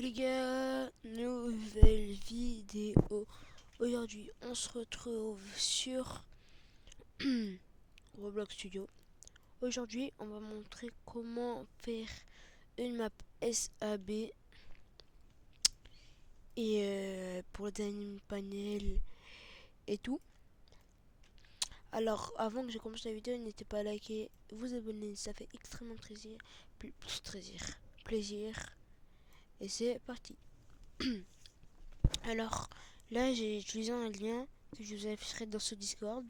Salut les gars, nouvelle vidéo. Aujourd'hui, on se retrouve sur Roblox Studio. Aujourd'hui, on va montrer comment faire une map SAB et pour le dernier panel et tout. Alors, avant que je commence la vidéo, n'hésitez pas à liker, vous abonner, ça fait extrêmement plaisir. Plaisir. Et c'est parti. Alors, là, j'ai utilisé un lien que je vous afficherai dans ce Discord.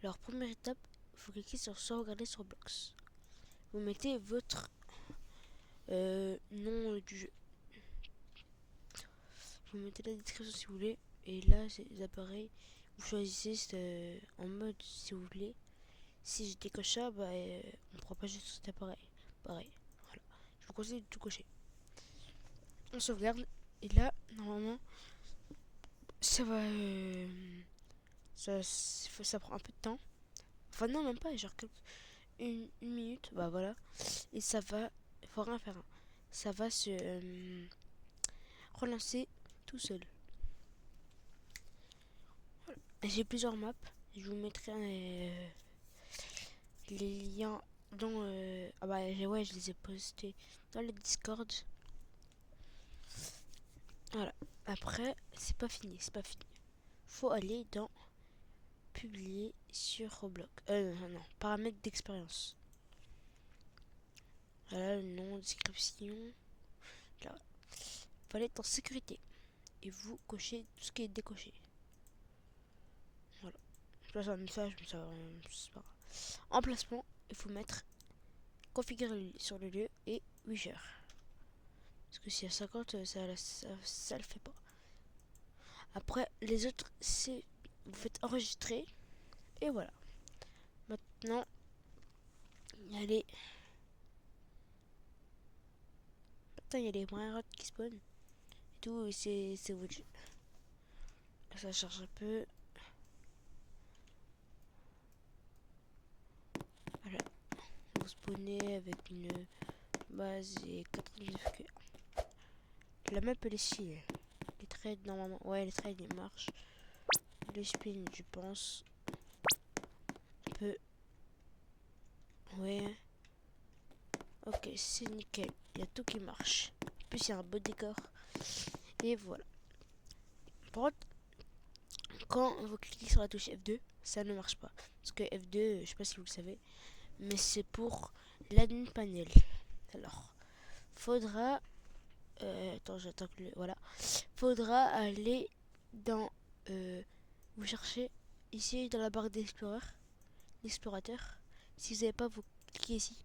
Alors, première étape, il faut cliquer sur sauvegarder sur Roblox. Vous mettez votre nom du jeu. Vous mettez la description si vous voulez. Et là, c'est les appareils. Vous choisissez en mode si vous voulez. Si je décoche ça, bah, on ne pourra pas jouer sur cet appareil. Pareil. Voilà. Je vous conseille de tout cocher. On sauvegarde. Et là, normalement, ça va. Ça prend un peu de temps. Enfin, non, même pas. Genre une minute. Bah voilà. Et ça va. Il faut rien faire. Hein. Ça va se relancer tout seul. Voilà. J'ai plusieurs maps. Je vous mettrai les liens dans. Ah bah ouais, je les ai postés dans le Discord. Voilà. Après, c'est pas fini. Faut aller dans publier sur Roblox. Non, paramètres d'expérience. Voilà le nom, description. Là, faut aller dans sécurité. Et vous cochez tout ce qui est décoché. Voilà. Je passe un message, mais ça c'est pas grave. Emplacement, il faut mettre configurer sur le lieu et 8 heures. Parce que si à 50, ça le fait pas. Après, les autres, c'est vous faites enregistrer. Et voilà. Maintenant, il y a les moyens qui spawnent. Et tout, et c'est votre jeu. Ça charge un peu. Voilà. Vous spawnez avec une base et 99 QA. La map elle est stylée. Les trades normalement. Ouais, les trades ils marchent. Le spin, je pense. Un peu. Ouais. Ok, c'est nickel. Il y a tout qui marche. En plus, il y a un beau décor. Et voilà. Par contre, quand vous cliquez sur la touche F2, ça ne marche pas. Parce que F2, je sais pas si vous le savez, mais c'est pour l'admin panel. Alors, faudra. Attends, j'attends que le. Voilà. Faudra aller dans. Vous cherchez ici dans la barre d'explorateur. Si vous n'avez pas, vous cliquez ici.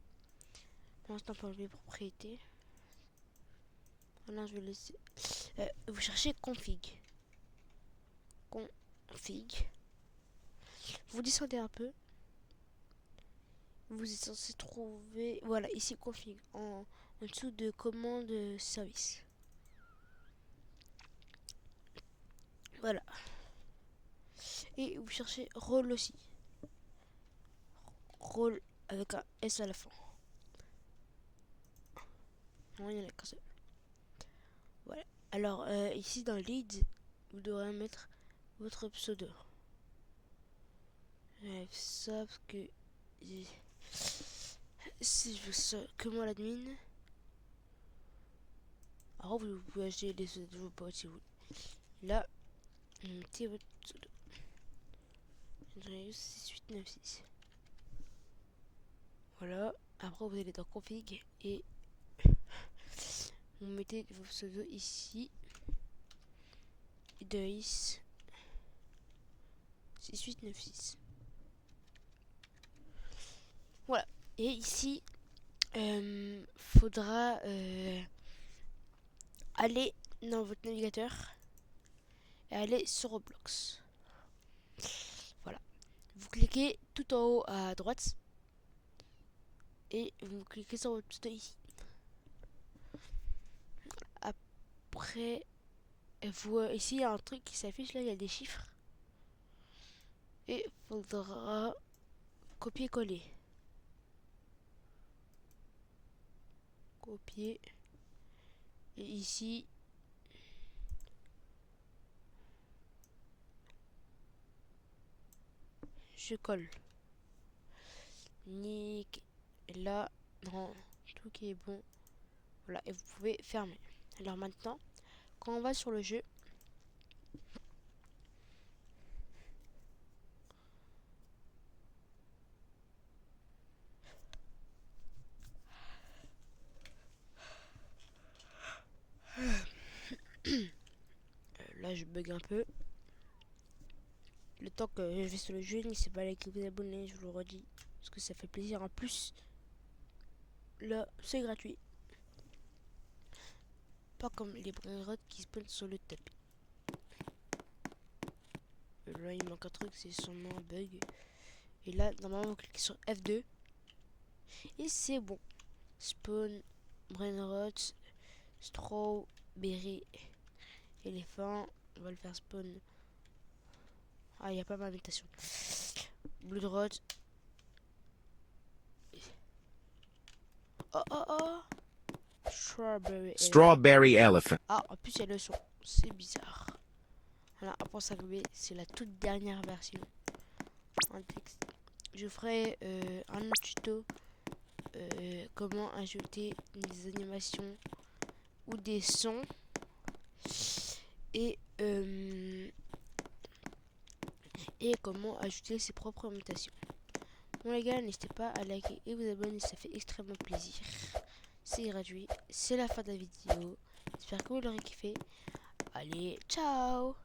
Pour l'instant, pour enlever propriété. Voilà, je vais laisser. Vous cherchez config. Config. Vous descendez un peu. Vous êtes censé trouver. Voilà, ici config. En dessous de commande service. Voilà. Et vous cherchez rôle aussi. Rôle avec un S à la fin. Non, il y en a qu'un seul. Voilà. Alors, ici dans lead, vous devrez mettre votre pseudo. Ça parce que si je veux ça que moi l'admin. Alors vous pouvez acheter les pseudos de vos potes si vous voulez. Là, vous mettez votre pseudo. 6896. Voilà. Après vous allez dans config et vous mettez vos pseudos ici. Idris 6896. Voilà. Et ici, faudra aller dans votre navigateur et aller sur Roblox. Voilà. Vous cliquez tout en haut à droite et vous cliquez sur votre pseudo ici. Après, ici il y a un truc qui s'affiche là, il y a des chiffres. Et il faudra copier-coller. Copier Et ici, je colle. Nick. Et là, dans tout qui est bon. Voilà, et vous pouvez fermer. Alors maintenant, quand on va sur le jeu, là je bug un peu. Le temps que je vais sur le jeu, n'hésitez pas à liker, vous abonner, je vous le redis. Parce que ça fait plaisir. En plus, là, c'est gratuit. Pas comme les brain qui spawnent sur le tapis. Là, il manque un truc, c'est sûrement un bug. Et là, normalement, vous cliquez sur F2. Et c'est bon. Spawn, brainrot, strawberry, éléphant. On va le faire spawn. Ah, il n'y a pas ma invitation. Bloodrot. Oh, oh, oh. Strawberry elephant. Strawberry elephant. Ah, en plus, il y a le son. C'est bizarre. Voilà, après 5B, c'est la toute dernière version. En texte. Je ferai un autre tuto. Comment ajouter des animations ou des sons. Et comment ajouter ses propres mutations. Bon les gars, n'hésitez pas à liker et vous abonner, ça fait extrêmement plaisir. C'est gratuit, c'est la fin de la vidéo. J'espère que vous l'aurez kiffé. Allez, ciao!